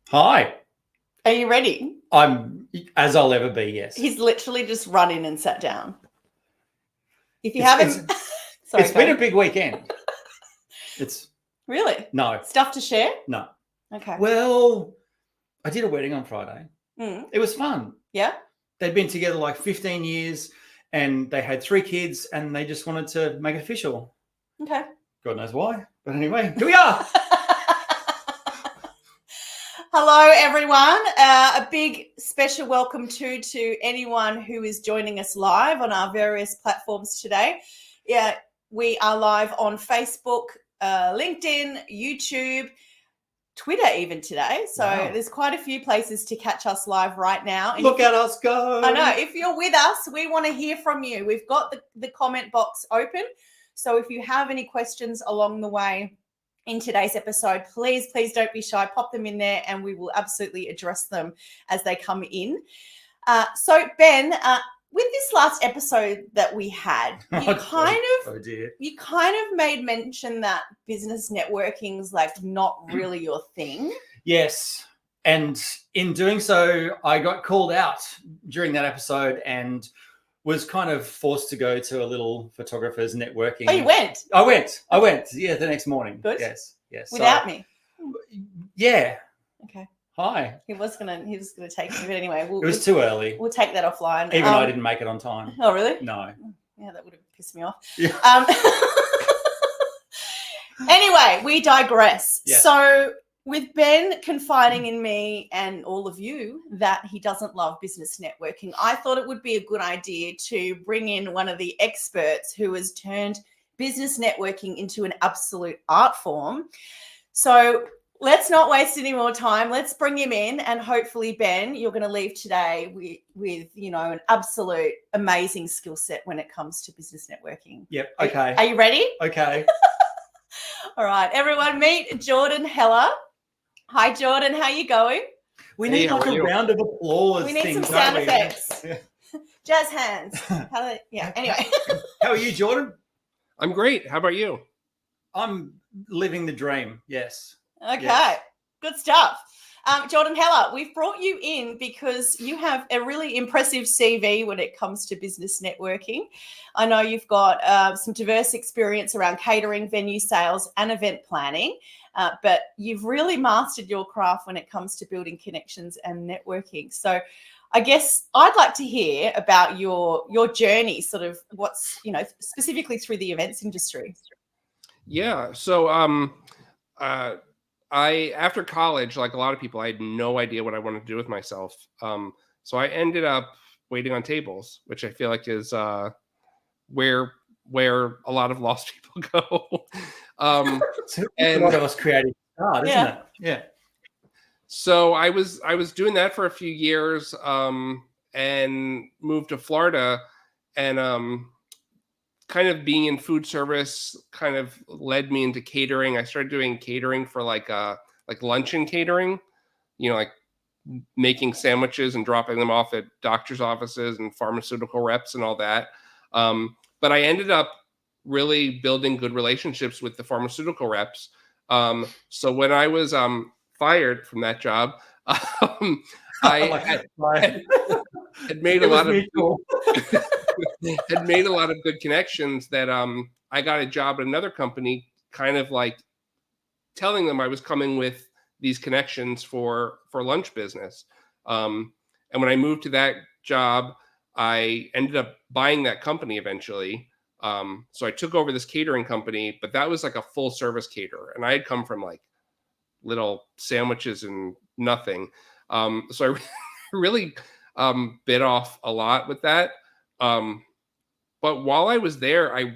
Hi. Are you ready? I'm as I'll ever be, yes. He's literally just run in and sat down. If you It's- haven't... Sorry, it's been a big weekend. It's Really? no, Stuff to share? no. Okay. Well, I did a wedding on Friday. Mm. It was fun. Yeah? They'd been together like 15 years and they had 3 kids and they just wanted to make it official. Okay. God knows why. But anyway, here we are. Hello, everyone. A big special welcome to anyone who is joining us live on our various platforms today. Yeah, we are live on Facebook, LinkedIn, YouTube, Twitter even today. So Wow. There's quite a few places to catch us live right now. And Look at us go. I know. If you're with us, we want to hear from you. We've got the comment box open. So if you have any questions along the way in today's episode, please don't be shy. Pop them in there and we will absolutely address them as they come in. So Ben, with this last episode that we had, you kind of made mention that business networking's like not really your thing. Yes. And in doing so, I got called out during that episode and was kind of forced to go to a little photographers networking. Oh, you went? I went. Yeah, the next morning. Good. Yes. Without me? Yeah. Okay. Hi. He was gonna take me, but anyway, it was too early. We'll take that offline. Even I didn't make it on time. Oh, really? No. Yeah, that would have pissed me off. Yeah. Anyway, we digress. Yes. So with Ben confiding in me and all of you that he doesn't love business networking, I thought it would be a good idea to bring in one of the experts who has turned business networking into an absolute art form. So let's not waste any more time. Let's bring him in, and hopefully, Ben, you're going to leave today with an absolute amazing skill set when it comes to business networking. Yep. Okay. Are you ready? Okay. All right, everyone, meet Jordan Heller. Hi, Jordan. How are you going? We need like a round of applause. We need some sound effects. Jazz hands. Anyway. How are you, Jordan? I'm great. How about you? I'm living the dream. Yes. Okay. Yes. Good stuff. Jordan Heller, we've brought you in because you have a really impressive CV when it comes to business networking. I know you've got some diverse experience around catering, venue sales, and event planning, but you've really mastered your craft when it comes to building connections and networking. So I guess I'd like to hear about your journey, sort of what's, specifically through the events industry. Yeah. So I after college, like a lot of people, I had no idea what I wanted to do with myself. So I ended up waiting on tables, which I feel like is where a lot of lost people go. And a lot of us creative art, isn't it? Yeah. So I was doing that for a few years, and moved to Florida, and kind of being in food service kind of led me into catering. I started doing catering for like luncheon catering, like making sandwiches and dropping them off at doctor's offices and pharmaceutical reps and all that. But I ended up really building good relationships with the pharmaceutical reps. So when I was fired from that job, I had made a lot of had made a lot of good connections that I got a job at another company, kind of like telling them I was coming with these connections for lunch business. And when I moved to that job, I ended up buying that company eventually. So I took over this catering company, but that was like a full service caterer. And I had come from like little sandwiches and nothing. So I really bit off a lot with that. But while I was there, I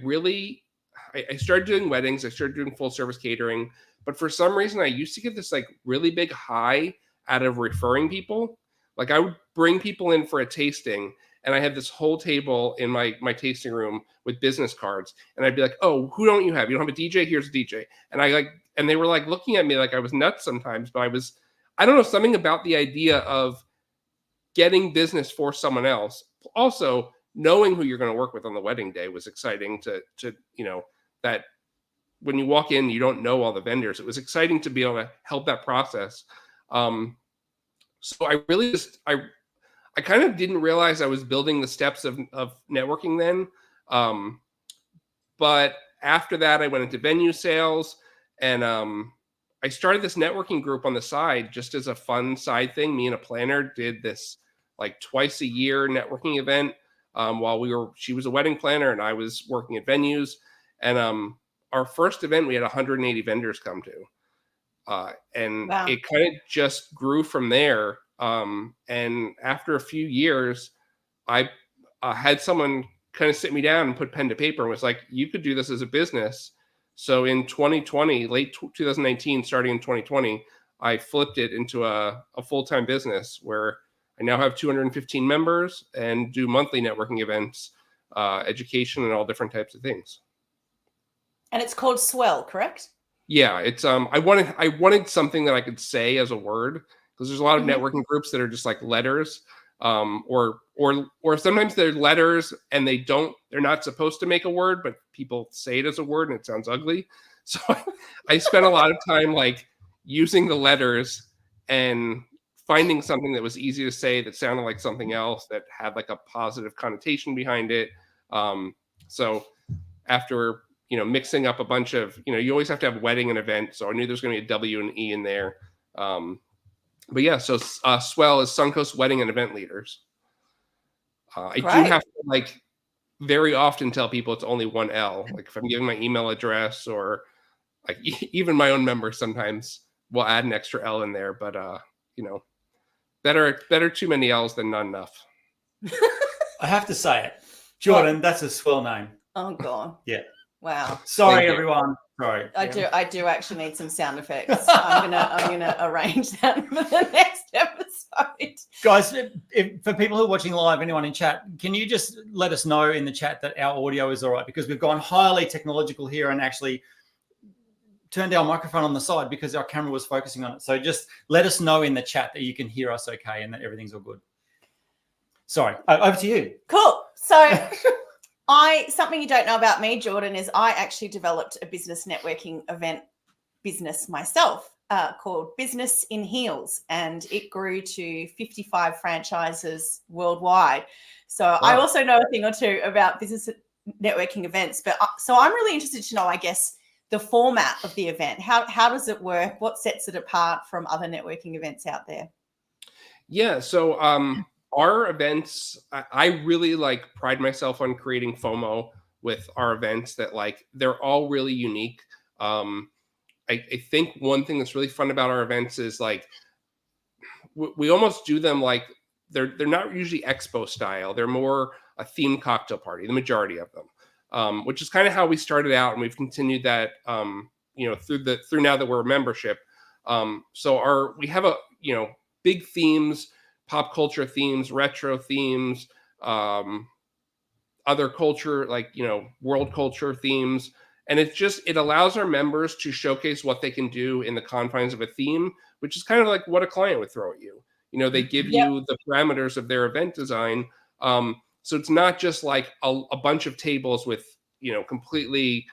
started doing weddings. I started doing full service catering. But for some reason, I used to get this like really big high out of referring people. Like I would bring people in for a tasting, and I had this whole table in my tasting room with business cards. And I'd be like, oh, who don't you have? You don't have a DJ? Here's a DJ. And they were like looking at me like I was nuts sometimes, but I don't know, something about the idea of getting business for someone else. Also, knowing who you're going to work with on the wedding day was exciting to that when you walk in, you don't know all the vendors. It was exciting to be able to help that process. So I really I kind of didn't realize I was building the steps of networking then. But after that, I went into venue sales, and I started this networking group on the side just as a fun side thing. Me and a planner did this like twice a year networking event while she was a wedding planner and I was working at venues. And our first event, we had 180 vendors come to. And Wow. it kind of just grew from there. And after a few years, I had someone kind of sit me down and put pen to paper and was like, you could do this as a business. So in 2020, late 2019, starting in 2020, I flipped it into a full-time business where I now have 215 members and do monthly networking events, education, and all different types of things. And it's called Swell, correct? Yeah, it's I wanted something that I could say as a word, because there's a lot of Mhm. networking groups that are just like letters, or sometimes they're letters and they're not supposed to make a word, but people say it as a word and it sounds ugly. So I spent a lot of time like using the letters and finding something that was easy to say that sounded like something else that had like a positive connotation behind it. So after mixing up a bunch of, you always have to have wedding and event. So I knew there's going to be a W and E in there. But yeah, so Swell is Suncoast Wedding and Event Leaders. I do have to like very often tell people it's only one L. Like if I'm giving my email address or like even my own members sometimes will add an extra L in there. But better too many L's than not enough. I have to say it, Jordan. That's a swell name. Oh God. Yeah. Wow. Sorry, everyone. Sorry. I do actually need some sound effects. I'm gonna arrange that for the next episode. Guys, for people who are watching live, anyone in chat, can you just let us know in the chat that our audio is all right? Because we've gone highly technological here and actually turned our microphone on the side because our camera was focusing on it. So just let us know in the chat that you can hear us okay and that everything's all good. Sorry, over to you. Cool. So something you don't know about me, Jordan, is I actually developed a business networking event business myself called Business in Heels, and it grew to 55 franchises worldwide. So wow. I also know a thing or two about business networking events, but so I'm really interested to know, I guess, the format of the event. How does it work? What sets it apart from other networking events out there? Yeah, so our events, I really like pride myself on creating FOMO with our events, that like they're all really unique. I think one thing that's really fun about our events is like we almost do them like they're not usually expo style. They're more a themed cocktail party, the majority of them, which is kind of how we started out, and we've continued that through now that we're a membership. So we have big themes, pop culture themes, retro themes, other culture, like, world culture themes. And it allows our members to showcase what they can do in the confines of a theme, which is kind of like what a client would throw at you. They give you the parameters of their event design. So it's not just like a bunch of tables with, completely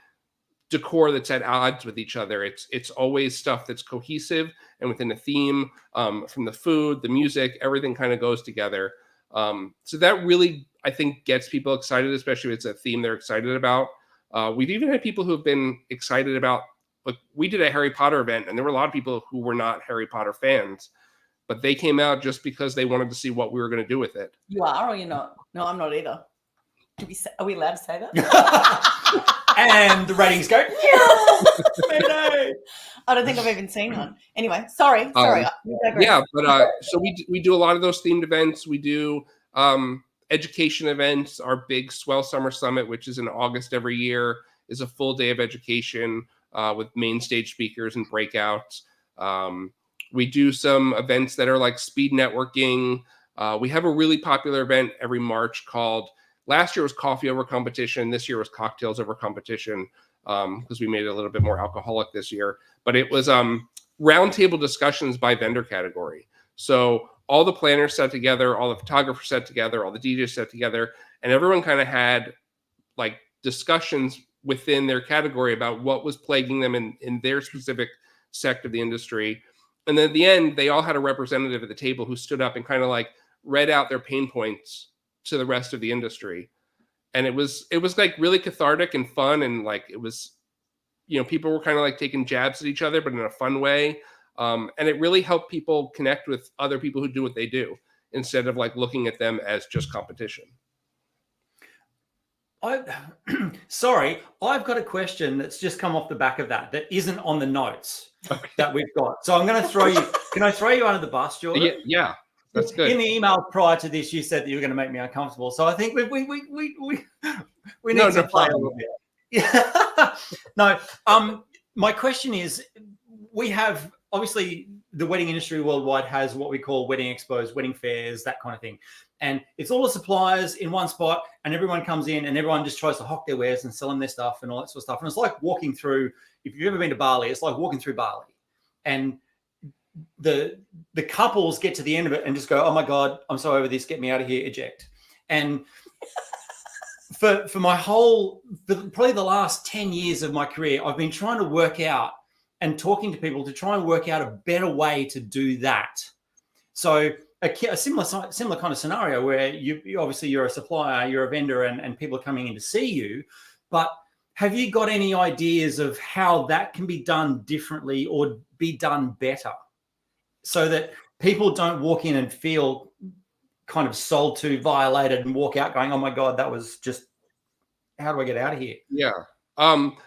decor that's at odds with each other. It's always stuff that's cohesive and within a theme, from the food, the music, everything kind of goes together. So that really, I think, gets people excited, especially if it's a theme they're excited about. We've even had people who have been excited about, like, we did a Harry Potter event and there were a lot of people who were not Harry Potter fans, but they came out just because they wanted to see what we were going to do with it. You are, or you're not? No, I'm not either. Are we allowed to say that? And the ratings go. I don't think I've even seen one. Anyway, sorry. Yeah, but so we do a lot of those themed events. We do education events. Our big Swell Summer Summit, which is in August every year, is a full day of education with main stage speakers and breakouts. We do some events that are like speed networking. We have a really popular event every March called, last year was Coffee Over Competition. This year was Cocktails Over Competition, because we made it a little bit more alcoholic this year. But it was roundtable discussions by vendor category. So all the planners sat together, all the photographers sat together, all the DJs sat together, and everyone kind of had like discussions within their category about what was plaguing them in their specific sector of the industry. And then at the end, they all had a representative at the table who stood up and kind of like read out their pain points to the rest of the industry. And it was like really cathartic and fun. And like, it was, people were kind of like taking jabs at each other, but in a fun way. And it really helped people connect with other people who do what they do instead of like looking at them as just competition. Sorry, I've got a question that's just come off the back of that isn't on the notes that we've got. So I'm going to throw you. Can I throw you under the bus, Jordan? Yeah, that's good. In the email prior to this, you said that you were going to make me uncomfortable. So I think we need to play a little bit. Yeah. No. My question is, we have obviously the wedding industry worldwide has what we call wedding expos, wedding fairs, that kind of thing. And it's all the suppliers in one spot, and everyone comes in and everyone just tries to hawk their wares and sell them their stuff and all that sort of stuff. And it's like walking through, if you've ever been to Bali, it's like walking through Bali. And the couples get to the end of it and just go, oh my God, I'm so over this, get me out of here, eject. And for my probably the last 10 years of my career, I've been trying to work out and talking to people to try and work out a better way to do that. So a similar kind of scenario where you obviously you're a supplier, you're a vendor, and people are coming in to see you. But have you got any ideas of how that can be done differently or be done better so that people don't walk in and feel kind of sold to, violated, and walk out going, oh my God, that was just, how do I get out of here? Yeah.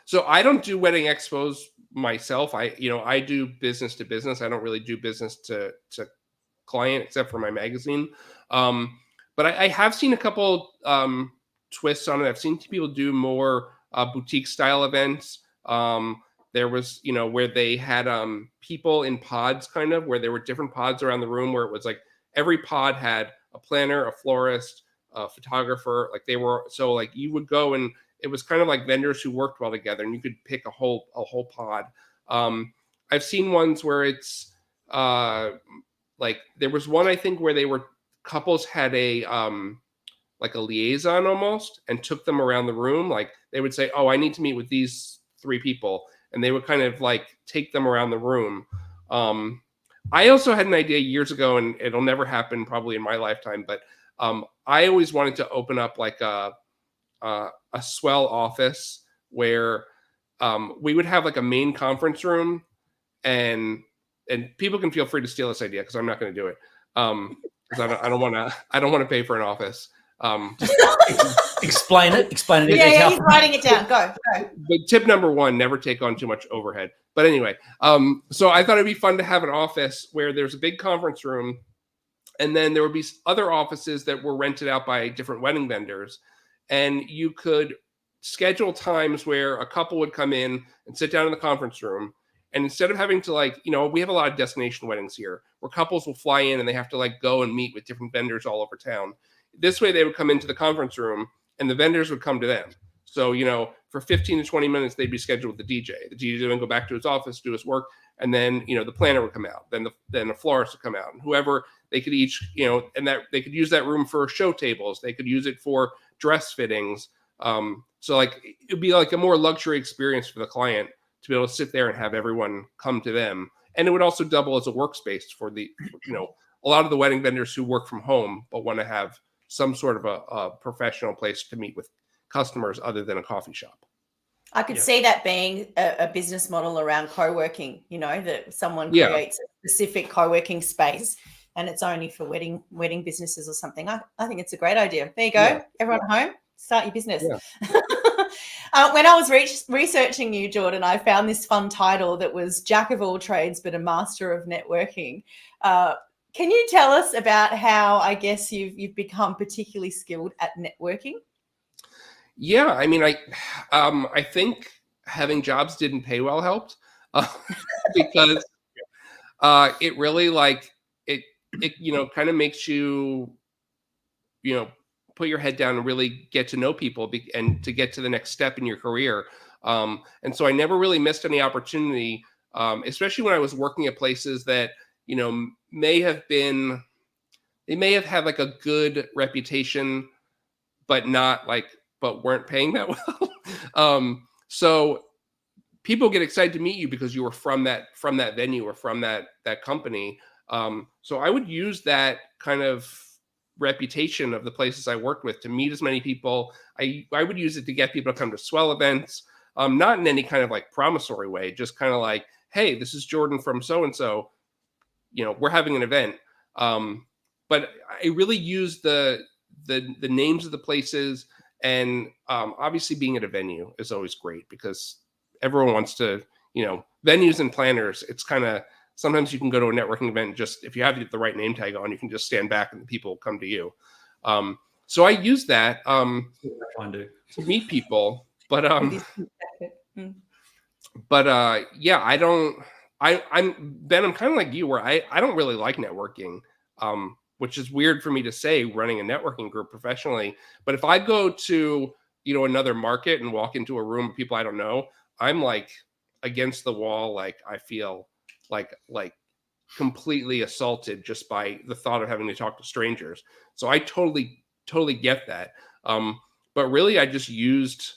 So I don't do wedding expos myself. I do business to business. I don't really do business to client except for my magazine. But I have seen a couple twists on it. I've seen people do more boutique style events. There was, where they had people in pods, kind of where there were different pods around the room, where it was like every pod had a planner, a florist, a photographer. Like so like you would go and it was kind of like vendors who worked well together, and you could pick a whole pod. I've seen ones where it's like there was one, I think, where couples had a like a liaison almost, and took them around the room. Like they would say, oh, I need to meet with these 3 people. And they would kind of like take them around the room. I also had an idea years ago, and it'll never happen probably in my lifetime, but I always wanted to open up like a swell office where we would have like a main conference room, and people can feel free to steal this idea because I'm not going to do it. Because I don't want to pay for an office. Explain it. Yeah, he's writing it down. Go. But tip number 1, never take on too much overhead. But anyway, so I thought it'd be fun to have an office where there's a big conference room, and then there would be other offices that were rented out by different wedding vendors, and you could schedule times where a couple would come in and sit down in the conference room. And instead of having to we have a lot of destination weddings here where couples will fly in and they have to like go and meet with different vendors all over town. This way they would come into the conference room and the vendors would come to them. So, for 15 to 20 minutes, they'd be scheduled with the DJ. The DJ would then go back to his office, do his work. And then, the planner would come out. Then the florist would come out, and whoever they could each, and that they could use that room for show tables. They could use it for dress fittings. So like, it'd be like a more luxury experience for the client to be able to sit there and have everyone come to them. And it would also double as a workspace for the, a lot of the wedding vendors who work from home, but want to have some sort of a professional place to meet with customers other than a coffee shop. I could see that being a business model around co-working, that someone creates a specific co-working space and it's only for wedding businesses or something. I think it's a great idea. There you go. Yeah. Everyone at home, start your business. Yeah. When I was researching you, Jordan, I found this fun title that was Jack of all trades, but a master of networking. Can you tell us about how, I guess, you've become particularly skilled at networking? Yeah, I mean, I think having jobs didn't pay well helped because it really it kind of makes you, put your head down and really get to know people and to get to the next step in your career. And so I never really missed any opportunity, especially when I was working at places that, may have had like a good reputation, but weren't paying that well. So people get excited to meet you because you were from that venue or from that company. So I would use that kind of reputation of the places I worked with to meet as many people. I would use it to get people to come to Swell events, not in any kind of like promissory way, just kind of like, hey, this is Jordan from so-and-so, we're having an event. But I really use the names of the places, and obviously being at a venue is always great because everyone wants to, venues and planners, it's kind of, sometimes you can go to a networking event, just if you have the right name tag on, you can just stand back and the people come to you. So I use that to meet people, but yeah, I'm kind of like you, where I don't really like networking, which is weird for me to say running a networking group professionally. But if I go to, another market and walk into a room of people I don't know, I'm like against the wall. Like I feel like completely assaulted just by the thought of having to talk to strangers. So I totally get that. But really I just used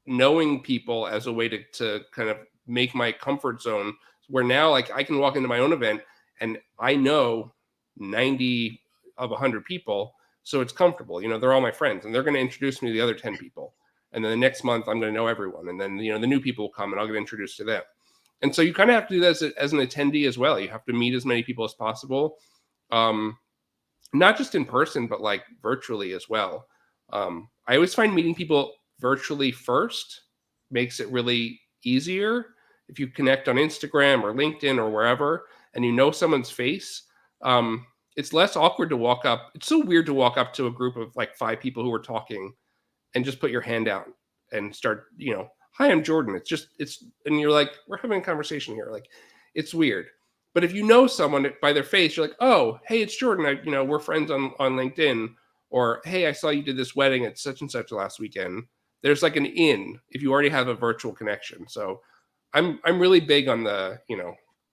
knowing people as a way to kind of make my comfort zone, where now like I can walk into my own event and I know 90 of 100 people. So it's comfortable, they're all my friends and they're going to introduce me to the other 10 people. And then the next month I'm going to know everyone. And then, the new people will come and I'll get introduced to them. And so you kind of have to do that as an attendee as well. You have to meet as many people as possible, not just in person, but like virtually as well. I always find meeting people virtually first makes it really easier. If you connect on Instagram or LinkedIn or wherever, and you know someone's face, it's less awkward to walk up. It's so weird to walk up to a group of like 5 people who are talking and just put your hand out and start, hi, I'm Jordan. And you're like, we're having a conversation here. Like, it's weird. But if you know someone by their face, you're like, oh, hey, it's Jordan. We're friends on LinkedIn. Or, hey, I saw you did this wedding at such and such last weekend. There's like an in if you already have a virtual connection. So I'm really big on the,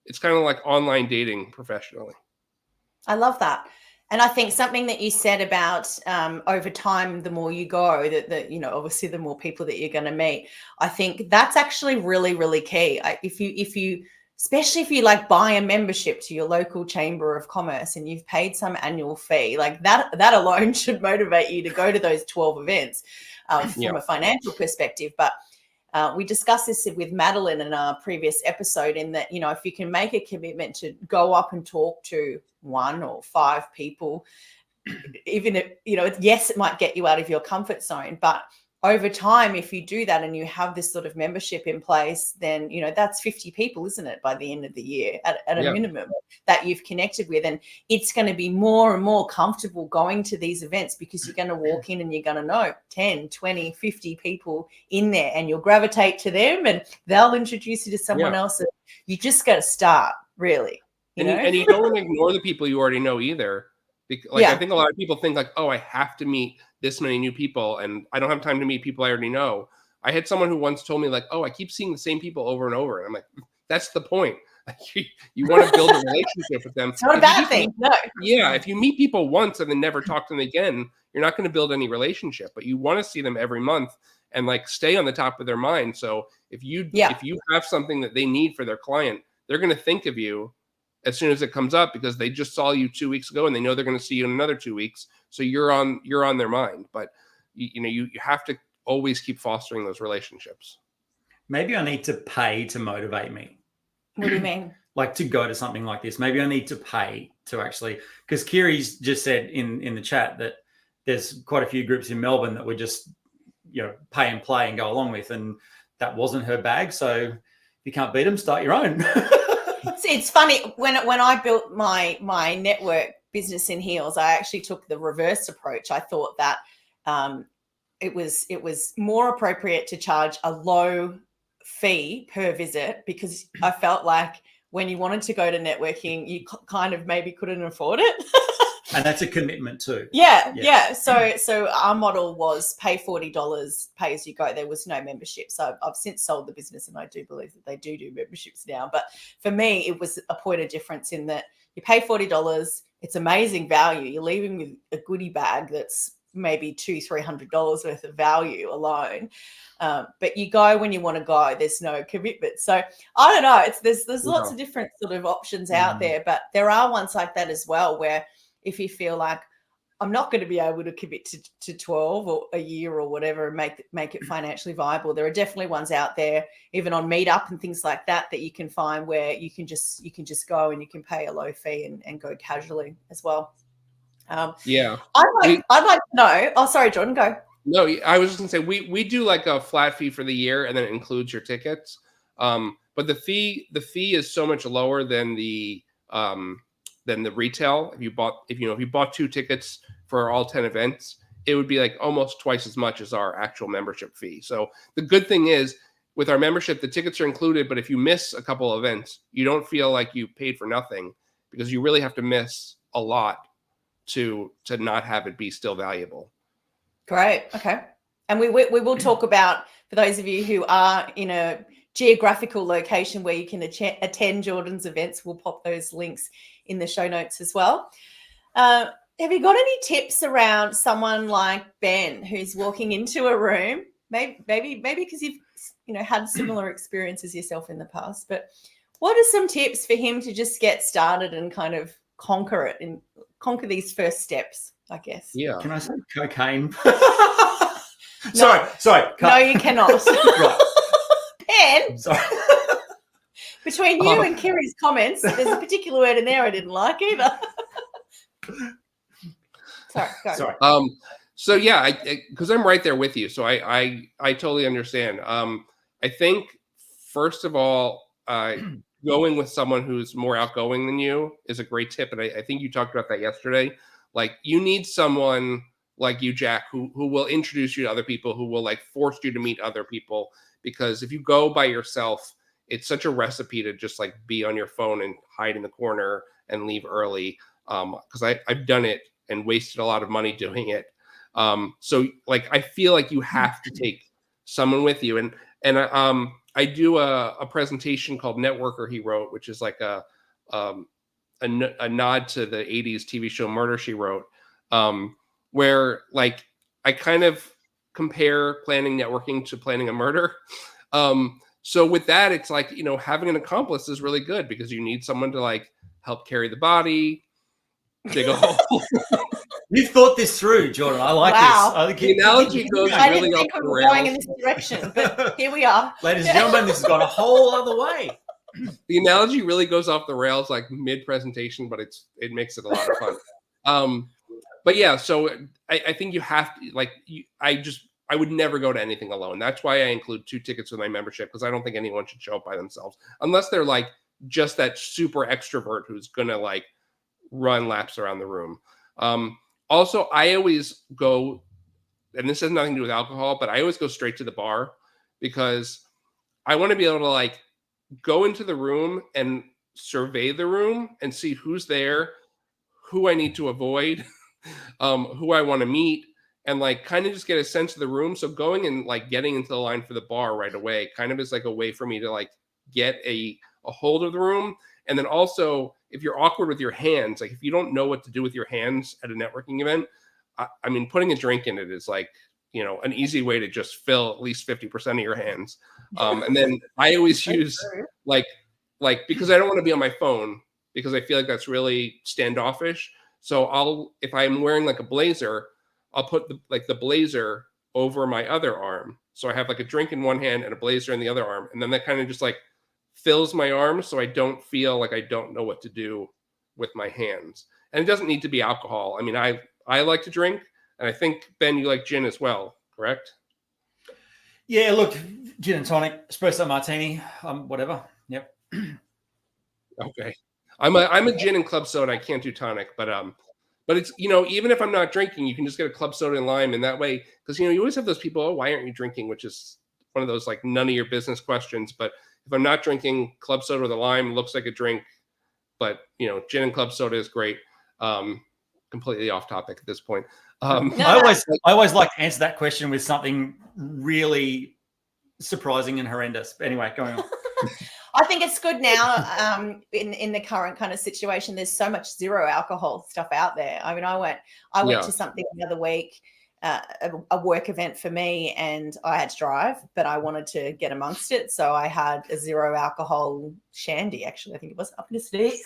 it's kind of like online dating professionally. I love that. And I think something that you said about over time, the more you go, that obviously the more people that you're going to meet. I think that's actually really, really key. If you, especially if you like buy a membership to your local chamber of commerce and you've paid some annual fee, like that alone should motivate you to go to those 12 events from a financial perspective. But we discussed this with Madeline in our previous episode, in that, if you can make a commitment to go up and talk to 1 or 5 people, even if, yes, it might get you out of your comfort zone, but over time, if you do that and you have this sort of membership in place, then, that's 50 people, isn't it, by the end of the year at a minimum that you've connected with. And it's going to be more and more comfortable going to these events because you're going to walk in and you're going to know 10, 20, 50 people in there, and you'll gravitate to them and they'll introduce you to someone else. And you just got to start, really. And you don't want to ignore the people you already know either. I think a lot of people think like, oh, I have to meet this many new people and I don't have time to meet people I already know. I had someone who once told me like, oh, I keep seeing the same people over and over. And I'm like, that's the point. You want to build a relationship with them. It's not a bad thing. No. Yeah. If you meet people once and then never talk to them again, you're not going to build any relationship, but you want to see them every month and like stay on the top of their mind. So if you have something that they need for their client, they're going to think of you as soon as it comes up because they just saw you 2 weeks ago and they know they're going to see you in another 2 weeks. So you're on their mind, but you have to always keep fostering those relationships. Maybe I need to pay to motivate me. What do you mean? Like to go to something like this. Maybe I need to pay to actually, because Kiri's just said in the chat that there's quite a few groups in Melbourne that would just, pay and play and go along with. And that wasn't her bag. So if you can't beat them, start your own. It's funny, when I built my network business in Heels, I actually took the reverse approach. I thought that it was more appropriate to charge a low fee per visit, because I felt like when you wanted to go to networking, you kind of maybe couldn't afford it. And that's a commitment too. Yeah. So our model was pay $40, pay as you go. There was no membership. So I've since sold the business, and I do believe that they do memberships now. But for me, it was a point of difference in that you pay $40. It's amazing value. You're leaving with a goodie bag that's, maybe $200-300 worth of value alone. But you go when you want to go. There's no commitment. So I don't know. There's lots of different sort of options out there, but there are ones like that as well, where if you feel like I'm not going to be able to commit to 12 or a year or whatever and make it financially viable, there are definitely ones out there, even on Meetup and things like that, that you can find where you can just go and you can pay a low fee and go casually as well. Yeah. I'd like to know. Oh, sorry, Jordan, go. No, I was just gonna say we do like a flat fee for the year, and then it includes your tickets. But the fee is so much lower than the retail. If you bought 2 tickets for all 10 events, it would be like almost twice as much as our actual membership fee. So the good thing is, with our membership, the tickets are included, but if you miss a couple of events, you don't feel like you paid for nothing, because you really have to miss a lot to not have it be still valuable. Great. Okay. And we will talk about, for those of you who are in a geographical location where you can attend Jordan's events, we'll pop those links in the show notes as well. Have you got any tips around someone like Ben who's walking into a room, maybe because you've had similar experiences yourself in the past, but what are some tips for him to just get started and kind of conquer it and conquer these first steps, I guess? Yeah. Can I say cocaine? No. Sorry. No, you cannot. Right. Ben, Sorry. between you and Kiri's comments, there's a particular word in there I didn't like either. Sorry, go. Sorry. So yeah, because I'm right there with you, so I totally understand. I think first of all, going with someone who's more outgoing than you is a great tip, and I think you talked about that yesterday. Like, you need someone like you, Jack, who will introduce you to other people, who will like force you to meet other people, because if you go by yourself, it's such a recipe to just like be on your phone and hide in the corner and leave early. Because I've done it and wasted a lot of money doing it. So like, I feel like you have to take someone with you. And I do a presentation called Networker, he wrote, which is like a nod to the 80s TV show Murder, She Wrote, where like I kind of compare planning networking to planning a murder. So with that, it's like, having an accomplice is really good, because you need someone to like help carry the body, dig a hole. You thought this through, Jordan. I like Wow. this. I think The analogy goes I really didn't off think we the were going in rails. this direction, but here we are. Ladies and gentlemen, this has gone a whole other way. The analogy really goes off the rails like mid-presentation, but it makes it a lot of fun. But yeah, so I think you have to I would never go to anything alone. That's why I include 2 tickets with my membership, because I don't think anyone should show up by themselves, unless they're like just that super extrovert who's gonna like run laps around the room. Also, I always go, and this has nothing to do with alcohol, but I always go straight to the bar, because I want to be able to like go into the room and survey the room and see who's there, who I need to avoid, who I want to meet, and like kind of just get a sense of the room. So going and like getting into the line for the bar right away kind of is like a way for me to like get a hold of the room. And then also, if you're awkward with your hands, like if you don't know what to do with your hands at a networking event, I mean, putting a drink in it is like, an easy way to just fill at least 50% of your hands. And then I always use like, because I don't want to be on my phone, because I feel like that's really standoffish. So if I'm wearing like a blazer, I'll put the blazer over my other arm. So I have like a drink in one hand and a blazer in the other arm. And then that kind of just like fills my arm, so I don't feel like I don't know what to do with my hands. And it doesn't need to be alcohol. I mean, I like to drink, and I think, Ben, you like gin as well, correct? Yeah, look, gin and tonic, espresso martini, whatever. Yep. Okay. I'm a gin and club soda. I can't do tonic, but it's, even if I'm not drinking, you can just get a club soda and lime, and that way, because you always have those people, oh, why aren't you drinking? Which is one of those like none of your business questions. But if I'm not drinking, club soda with a lime looks like a drink, but gin and club soda is great. Completely off topic at this point. I always like to answer that question with something really surprising and horrendous. But anyway, going on. I think it's good now in the current kind of situation. There's so much zero alcohol stuff out there. I mean, I went to something the other week, a work event for me, and I had to drive, but I wanted to get amongst it. So I had a 0 alcohol shandy, actually. I think it was up in the sneeze.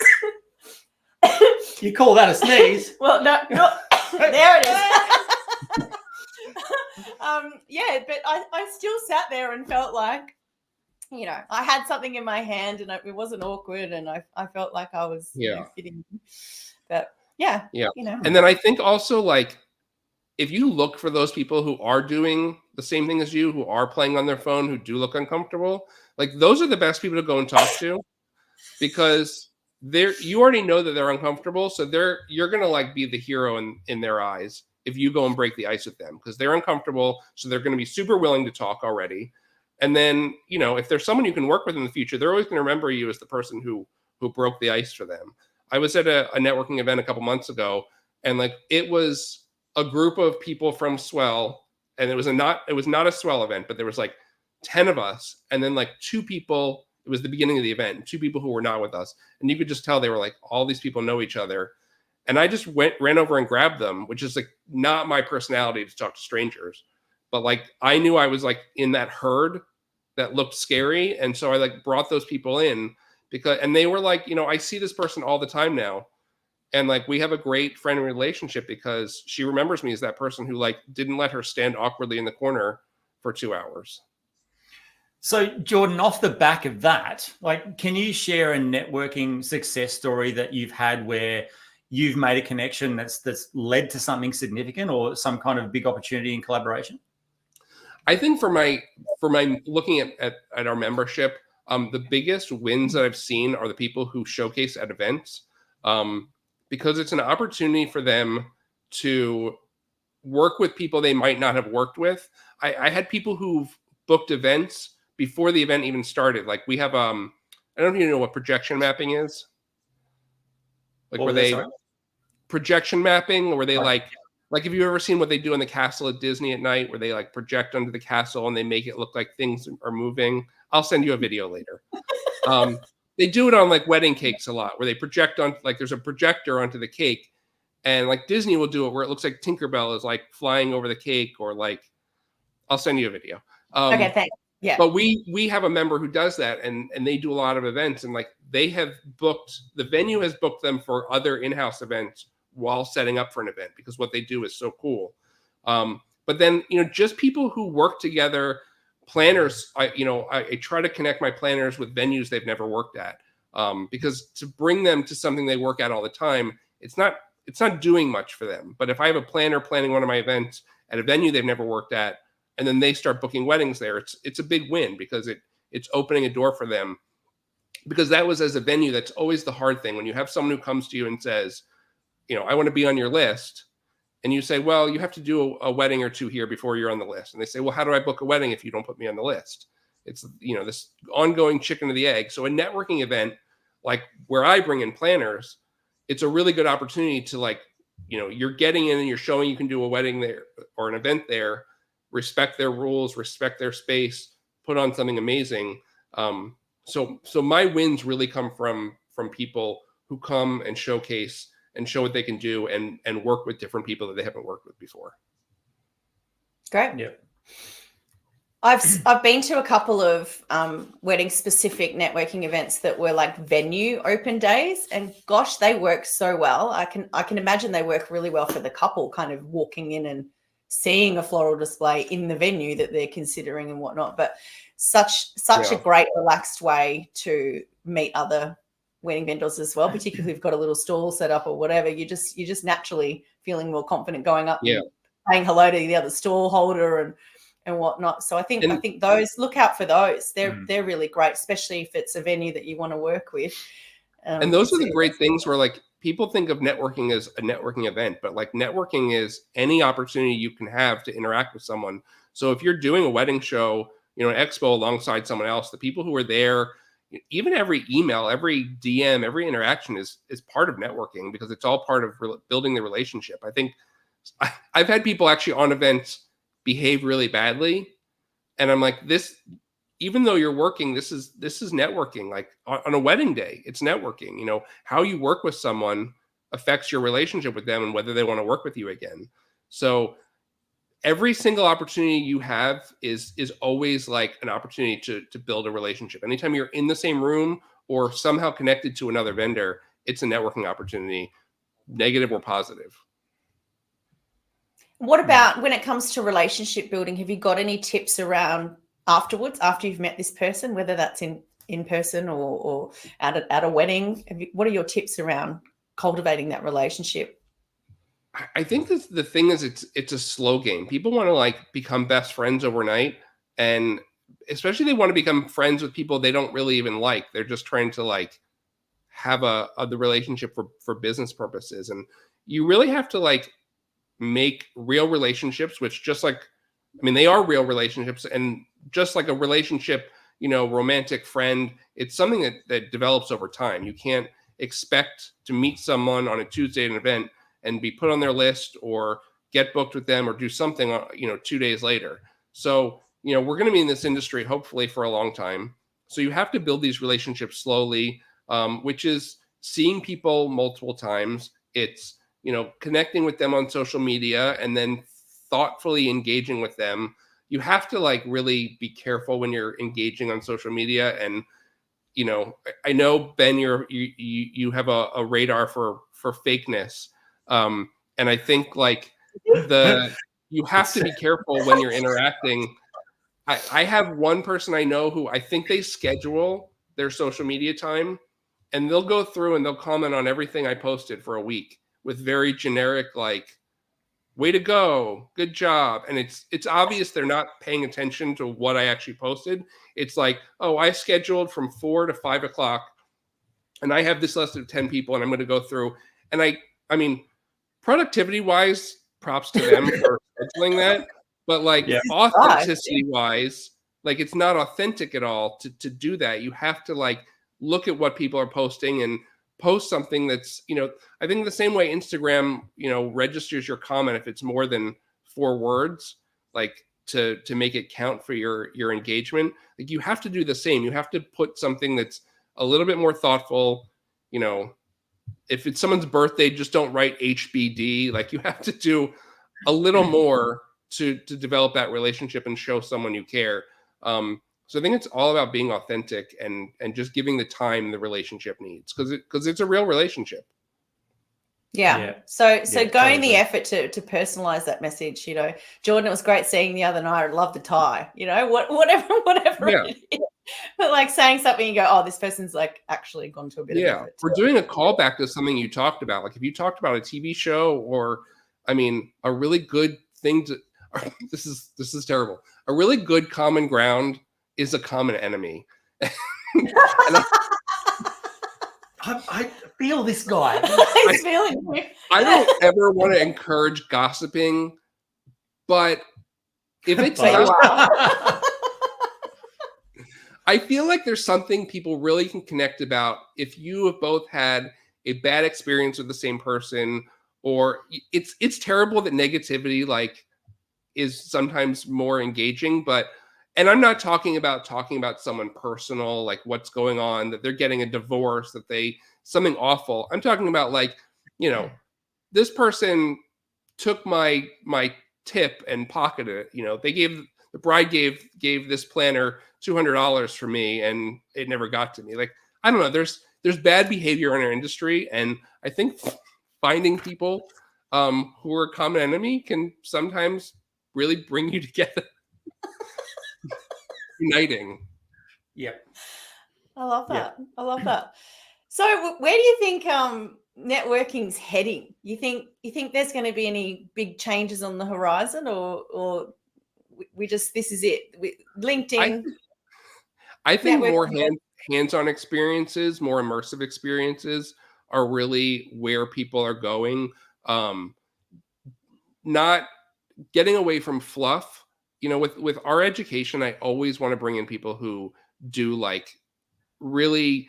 You call that a sneeze? Well, no, there it is. Yeah, but I still sat there and felt like, you know, I had something in my hand and it wasn't awkward, and I felt like I was you know, fitting in. But yeah, you know. And then I think also, like, if you look for those people who are doing the same thing as you, who are playing on their phone, who do look uncomfortable, like, those are the best people to go and talk to, because you already know that they're uncomfortable, so you're gonna like be the hero in their eyes if you go and break the ice with them, because they're uncomfortable, so they're going to be super willing to talk already. And then, you know, if there's someone you can work with in the future, they're always going to remember you as the person who broke the ice for them. I was at a networking event a couple months ago, and like, it was a group of people from Swell, and it was not a Swell event, but there was like 10 of us, and then like 2 people. It was the beginning of the event, 2 people who were not with us, and you could just tell they were like, all these people know each other. And I just ran over and grabbed them, which is like not my personality to talk to strangers, but like, I knew I was like in that herd that looked scary, and so I like brought those people in, and they were like, you know, I see this person all the time now, and like, we have a great friendly relationship because she remembers me as that person who like didn't let her stand awkwardly in the corner for 2 hours. So Jordan, off the back of that, like, can you share a networking success story that you've had where you've made a connection that's led to something significant or some kind of big opportunity in collaboration? I think for my looking at our membership, the biggest wins that I've seen are the people who showcase at events, because it's an opportunity for them to work with people they might not have worked with. I had people who've booked events before the event even started. Like, we have, I don't even know what projection mapping is. Like, projection mapping, where they like have you ever seen what they do in the castle at Disney at night, where they like project onto the castle and they make it look like things are moving? I'll send you a video later. They do it on like wedding cakes a lot, where they project on, like, there's a projector onto the cake, and like Disney will do it where it looks like Tinkerbell is like flying over the cake, or like, I'll send you a video. Okay, thanks. Yeah. But we have a member who does that, and they do a lot of events, and like, they have booked, the venue has booked them for other in-house events while setting up for an event, because what they do is so cool. But then, you know, just people who work together, planners, I try to connect my planners with venues they've never worked at, because to bring them to something they work at all the time, it's not doing much for them. But if I have a planner planning one of my events at a venue they've never worked at, and then they start booking weddings there, it's a big win, because it's opening a door for them. Because that was, as a venue, that's always the hard thing. When you have someone who comes to you and says, you know, I want to be on your list, and you say, well, you have to do a wedding or 2 here before you're on the list. And they say, well, how do I book a wedding if you don't put me on the list? It's, you know, this ongoing chicken or the egg. So a networking event, like where I bring in planners, it's a really good opportunity to, like, you know, you're getting in and you're showing you can do a wedding there or an event there, respect their rules, respect their space, put on something amazing. So my wins really come from people who come and showcase and show what they can do, and work with different people that they haven't worked with before. Great. Yeah. I've been to a couple of wedding specific networking events that were like venue open days, and gosh, they work so well. I can imagine they work really well for the couple, kind of walking in and seeing a floral display in the venue that they're considering and whatnot. But such a great relaxed way to meet other wedding vendors as well, particularly if you've got a little stall set up or whatever. You're just naturally feeling more confident going up and saying hello to the other stall holder and whatnot. So I think those, look out for those. They're really great, especially if it's a venue that you want to work with. And those are the great things where, like, people think of networking as a networking event, but like, networking is any opportunity you can have to interact with someone. So if you're doing a wedding show, you know, an expo alongside someone else, the people who are there, even every email, every DM, every interaction is part of networking, because it's all part of building the relationship. I think I've had people actually on events behave really badly, and I'm like, this, even though you're working, this is networking. Like, on a wedding day, it's networking. You know, how you work with someone affects your relationship with them and whether they want to work with you again. So every single opportunity you have is always like an opportunity to build a relationship. Anytime you're in the same room or somehow connected to another vendor, it's a networking opportunity, negative or positive. What about when it comes to relationship building? Have you got any tips around afterwards, after you've met this person, whether that's in person or at a wedding? What are your tips around cultivating that relationship? I think the thing is it's a slow game. People want to like become best friends overnight, and especially they want to become friends with people they don't really even like. They're just trying to like have the relationship for business purposes, and you really have to like make real relationships, which just like, I mean, they are real relationships, and just like a relationship, you know, romantic friend, it's something that develops over time. You can't expect to meet someone on a Tuesday at an event and be put on their list or get booked with them or do something, you know, 2 days later. So, you know, we're going to be in this industry hopefully for a long time. So you have to build these relationships slowly, which is seeing people multiple times. It's, you know, connecting with them on social media and then thoughtfully engaging with them. You have to like really be careful when you're engaging on social media. And, you know, I know, Ben, you have a radar for fakeness. And I think like you have to be careful when you're interacting. I have one person I know who I think they schedule their social media time, and they'll go through and they'll comment on everything I posted for a week with very generic, like, way to go, good job. And it's obvious they're not paying attention to what I actually posted. It's like, oh, I scheduled from 4 to 5 o'clock and I have this list of 10 people and I'm going to go through. And I mean, productivity wise, props to them for scheduling that. But like authenticity wise, like it's not authentic at all to do that. You have to like look at what people are posting and post something that's, you know, I think the same way Instagram, you know, registers your comment if it's more than 4 words, like to make it count for your engagement. Like you have to do the same. You have to put something that's a little bit more thoughtful. You know, if it's someone's birthday, just don't write HBD. Like you have to do a little more to develop that relationship and show someone you care. So I think it's all about being authentic and just giving the time the relationship needs, because it's a real relationship. Yeah. So going the effort to personalize that message, you know, Jordan, it was great seeing the other night. I love the tie, you know, whatever Yeah. it is. But like saying something, you go, oh, this person's like actually gone to a bit of effort. We're doing a callback to something you talked about. Like if you talked about a TV show or, I mean, a really good thing to, this is terrible. A really good common ground is a common enemy. I feel this guy. He's feeling you. I don't ever want to encourage gossiping, but if it's I feel like there's something people really can connect about if you have both had a bad experience with the same person, or it's terrible that negativity like is sometimes more engaging, but and I'm not talking about someone personal, like what's going on, that they're getting a divorce, that they something awful. I'm talking about like, you know, this person took my tip and pocketed it. You know, the bride gave this planner $200 for me and it never got to me. Like, I don't know, there's bad behavior in our industry, and I think finding people who are a common enemy can sometimes really bring you together. Uniting. Yep. I love that. Yeah. I love that. So where do you think networking's heading? You think there's going to be any big changes on the horizon, or we just, this is it? LinkedIn. I think more hands-on experiences, more immersive experiences are really where people are going. Not getting away from fluff. You know, with our education, I always want to bring in people who do like really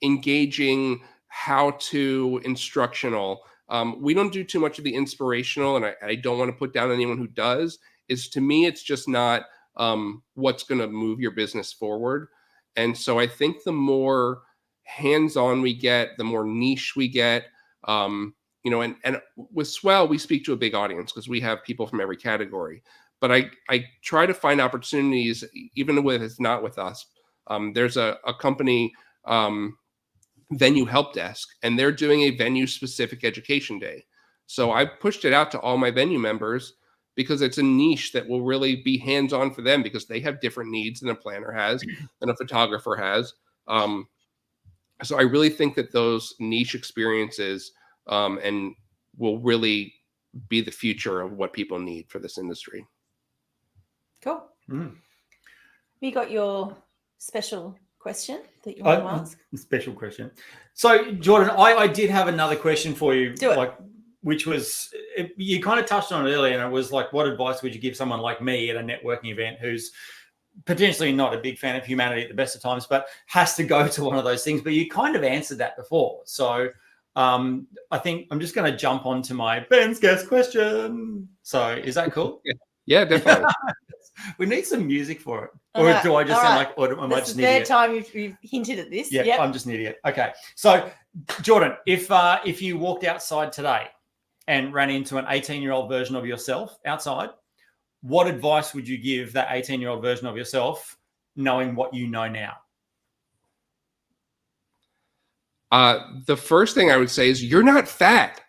engaging, how-to, instructional. We don't do too much of the inspirational, and I don't want to put down anyone who does. To me, it's just not what's going to move your business forward. And so I think the more hands-on we get, the more niche we get, you know, and with Swell, we speak to a big audience because we have people from every category. But I try to find opportunities, even with it's not with us. There's a company, Venue Help Desk, and they're doing a venue specific education day. So I pushed it out to all my venue members because it's a niche that will really be hands-on for them because they have different needs than a planner has, than a photographer has. So I really think that those niche experiences and will really be the future of what people need for this industry. Cool. Mm. You got your special question that you want to ask? Special question. So, Jordan, I did have another question for you. Do it. Like, which was, you kind of touched on it earlier, and it was like, what advice would you give someone like me at a networking event who's potentially not a big fan of humanity at the best of times, but has to go to one of those things? But you kind of answered that before. So I think I'm just going to jump onto my Ben's guest question. So is that cool? Yeah, definitely. We need some music for it. Or do I just sound like, or am I This just is an the idiot? third time you've hinted at this. Yeah, Yep. I'm just an idiot. Okay. So, Jordan, if you walked outside today and ran into an 18-year-old version of yourself outside, what advice would you give that 18-year-old version of yourself knowing what you know now? The first thing I would say is you're not fat.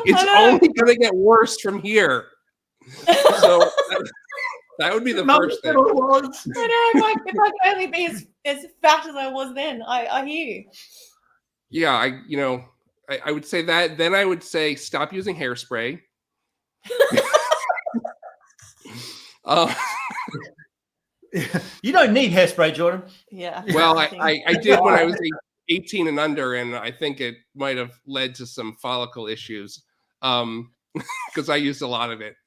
It's only going to get worse from here. So that would be the first thing. I know, if I could only be as fat as I was then. I hear you. Yeah, I would say that. Then I would say stop using hairspray. You don't need hairspray, Jordan. Yeah. Well, think- I did when I was 18 and under, and I think it might have led to some follicle issues because I used a lot of it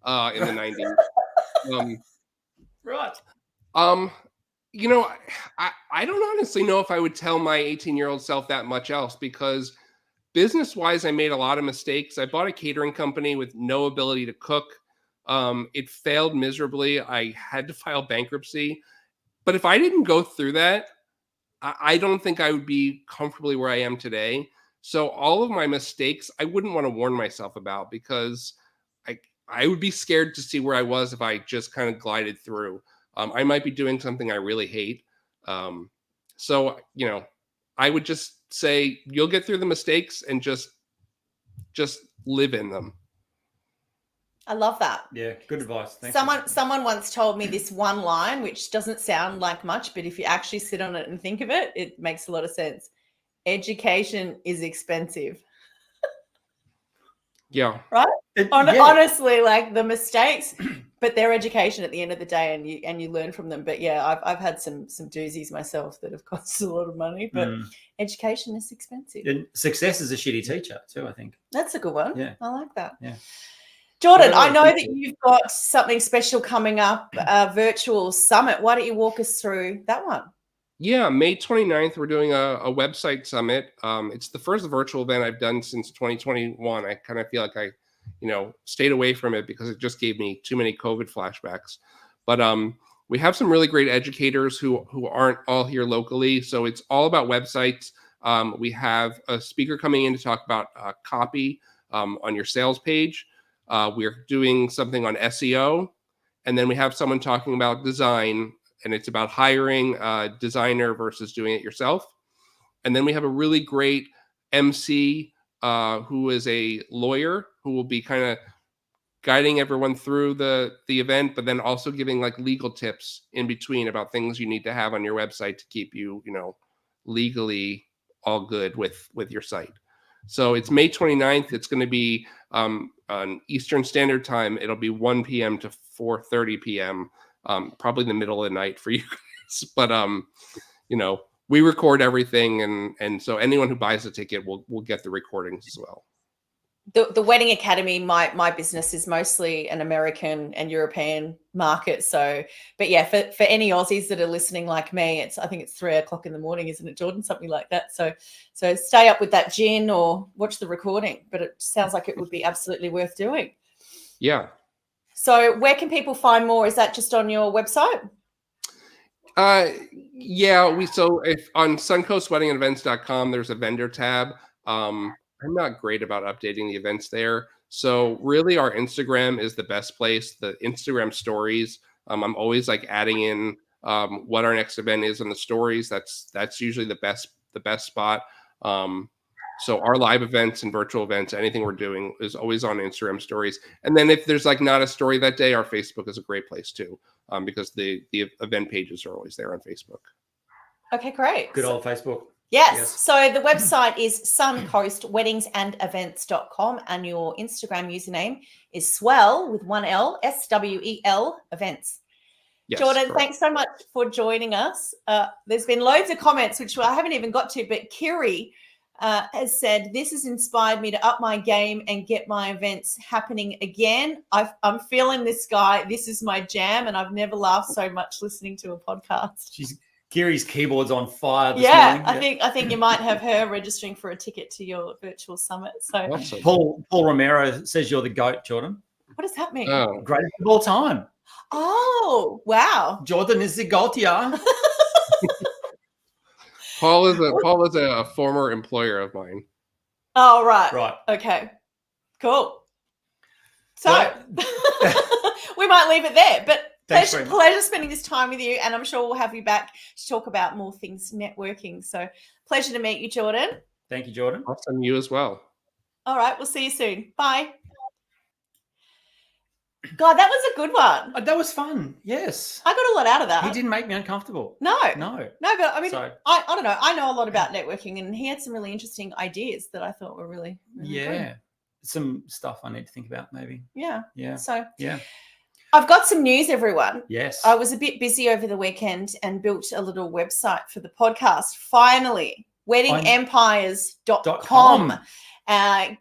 in the 90s. Right. I don't honestly know if I would tell my 18-year-old self that much else because business-wise, I made a lot of mistakes. I bought a catering company with no ability to cook. It failed miserably. I had to file bankruptcy. But if I didn't go through that, I don't think I would be comfortably where I am today. So all of my mistakes, I wouldn't want to warn myself about because I would be scared to see where I was if I just kind of glided through. I might be doing something I really hate. So, I would just say you'll get through the mistakes and just live in them. I love that. Yeah, good advice. Thanks. Someone once told me this one line, which doesn't sound like much, but if you actually sit on it and think of it, it makes a lot of sense. Education is expensive. Yeah. Right? Yeah. Honestly, like the mistakes, but they're education at the end of the day, and you learn from them. But yeah, I've had some doozies myself that have cost a lot of money, but education is expensive. And success is a shitty teacher too, I think. That's a good one. Yeah. I like that. Yeah. Jordan, I know that you've got something special coming up, a virtual summit. Why don't you walk us through that one? Yeah, May 29th, we're doing a website summit. It's the first virtual event I've done since 2021. I kind of feel like I, stayed away from it because it just gave me too many COVID flashbacks. But we have some really great educators who aren't all here locally. So it's all about websites. We have a speaker coming in to talk about copy on your sales page. We're doing something on SEO. And then we have someone talking about design, and it's about hiring a designer versus doing it yourself. And then we have a really great MC who is a lawyer who will be kind of guiding everyone through the event, but then also giving like legal tips in between about things you need to have on your website to keep you, legally all good with your site. So it's May 29th. It's going to be on Eastern Standard Time. It'll be 1 p.m. to 4:30 p.m. Probably the middle of the night for you guys. But we record everything, and so anyone who buys a ticket will get the recordings as well. The Wedding Academy, my business is mostly an American and European market. So, but yeah, for any Aussies that are listening like me, I think it's 3:00 in the morning, isn't it, Jordan? Something like that. So stay up with that gin or watch the recording. But it sounds like it would be absolutely worth doing. Yeah. So where can people find more? Is that just on your website? Yeah, so if on suncoastweddingevents.com, there's a vendor tab. I'm not great about updating the events there. So really our Instagram is the best place. The Instagram stories. I'm always like adding in what our next event is in the stories. That's usually the best spot. So our live events and virtual events, anything we're doing is always on Instagram stories. And then if there's like not a story that day, our Facebook is a great place too, because the event pages are always there on Facebook. Okay, great. Good old Facebook. Yes. So the website is suncoastweddingandevents.com, and your Instagram username is Swell with one L, SWEL events. Yes, Jordan, correct. thanks so much for joining us. There's been loads of comments, which I haven't even got to, but Kiri has said, this has inspired me to up my game and get my events happening again. I'm feeling this guy. This is my jam, and I've never laughed so much listening to a podcast. Kiri's keyboard's on fire this Yeah, morning. I think you might have her registering for a ticket to your virtual summit. So Awesome. Paul Romero says you're the GOAT, Jordan. what does that mean? Oh, Greatest of all time. Oh, wow. Jordan is the GOAT, yeah. Paul is a former employer of mine. Oh, right. Right. Okay. Cool. So Well- we might leave it there, but Thanks very much. pleasure spending this time with you, and I'm sure we'll have you back to talk about more things networking. So pleasure to meet you, Jordan. Thank you, Jordan. Awesome, you as well. All right, we'll see you soon. Bye. God, that was a good one. That was fun. Yes. I got a lot out of that. He didn't make me uncomfortable. No, No. but I mean, So- I don't know. I know a lot about networking, and he had some really interesting ideas that I thought were really Yeah. good. Some stuff I need to think about, maybe. Yeah. Yeah. So Yeah. I've got some news, everyone. Yes. I was a bit busy over the weekend and built a little website for the podcast. Finally, weddingempires.com.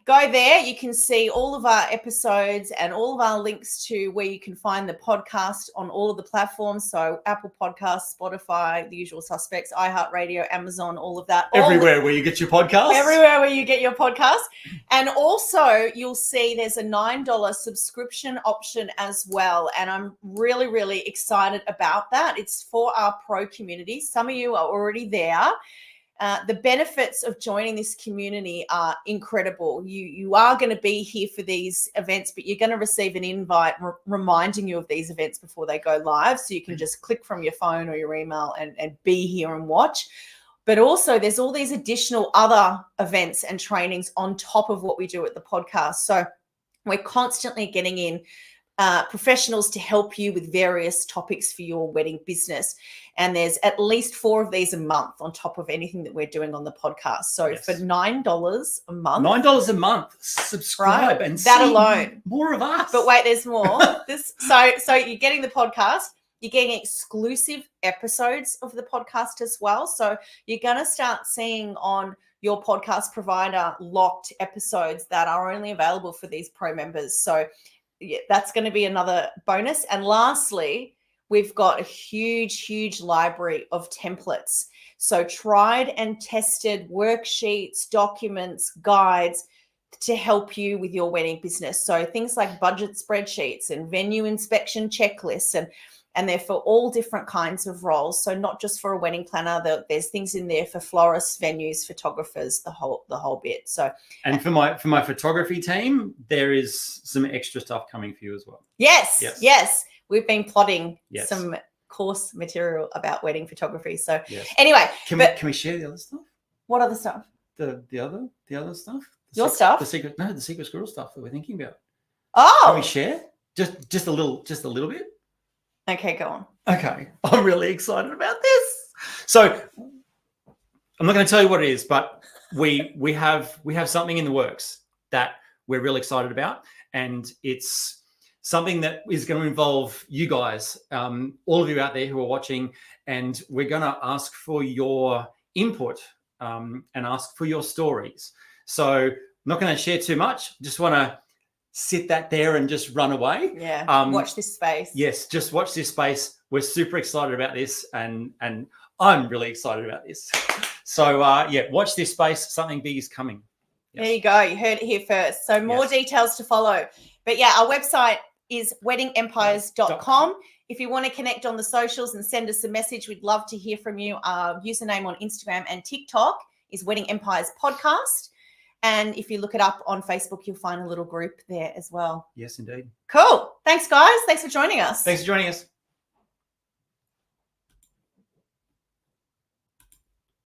Go there. You can see all of our episodes and all of our links to where you can find the podcast on all of the platforms. So Apple Podcasts, Spotify, the usual suspects, iHeartRadio, Amazon, all of that. Everywhere where you get your podcast. Everywhere where you get your podcast. And also you'll see there's a $9 subscription option as well. And I'm really, really excited about that. It's for our pro community. Some of you are already there. The benefits of joining this community are incredible. You are going to be here for these events, but you're going to receive an invite reminding you of these events before they go live. So you can just click from your phone or your email and be here and watch. But also there's all these additional other events and trainings on top of what we do at the podcast. So we're constantly getting in professionals to help you with various topics for your wedding business. And there's at least 4 of these a month on top of anything that we're doing on the podcast. So Yes. for $9 a month. $9 a month. Subscribe Right. and That see alone. more of us. But wait, there's more. So you're getting the podcast. You're getting exclusive episodes of the podcast as well. So you're going to start seeing on your podcast provider locked episodes that are only available for these pro members. So yeah, that's going to be another bonus. And lastly, we've got a huge library of templates. So tried and tested worksheets, documents, guides to help you with your wedding business. So things like budget spreadsheets and venue inspection checklists, and they're for all different kinds of roles. So not just for a wedding planner, there's things in there for florists, venues, photographers, the whole bit. So and for my photography team, there is some extra stuff coming for you as well. yes. We've been plotting Yes. some course material about wedding photography. So Yes. anyway, Can but we share the other stuff? what other stuff? The other stuff? Your stuff? The secret squirrel stuff that we're thinking about. Oh, Can we share? Just a little bit? okay, go on. Okay. I'm really excited about this. So I'm not going to tell you what it is, but we have something in the works that we're really excited about, and it's something that is going to involve you guys, all of you out there who are watching, and we're going to ask for your input and ask for your stories. So I'm not going to share too much. Just want to sit that there and just run away. Yeah, Watch this space. Yes, just watch this space. We're super excited about this, and I'm really excited about this. So watch this space. Something big is coming. Yes. There you go. You heard it here first. So more Yes. details to follow. But yeah, our website is weddingempires.com. If you want to connect on the socials and send us a message, we'd love to hear from you. Our username on Instagram and TikTok is Wedding Empires Podcast. And if you look it up on Facebook, you'll find a little group there as well. Yes, indeed. Cool. Thanks, guys. Thanks for joining us. Thanks for joining us.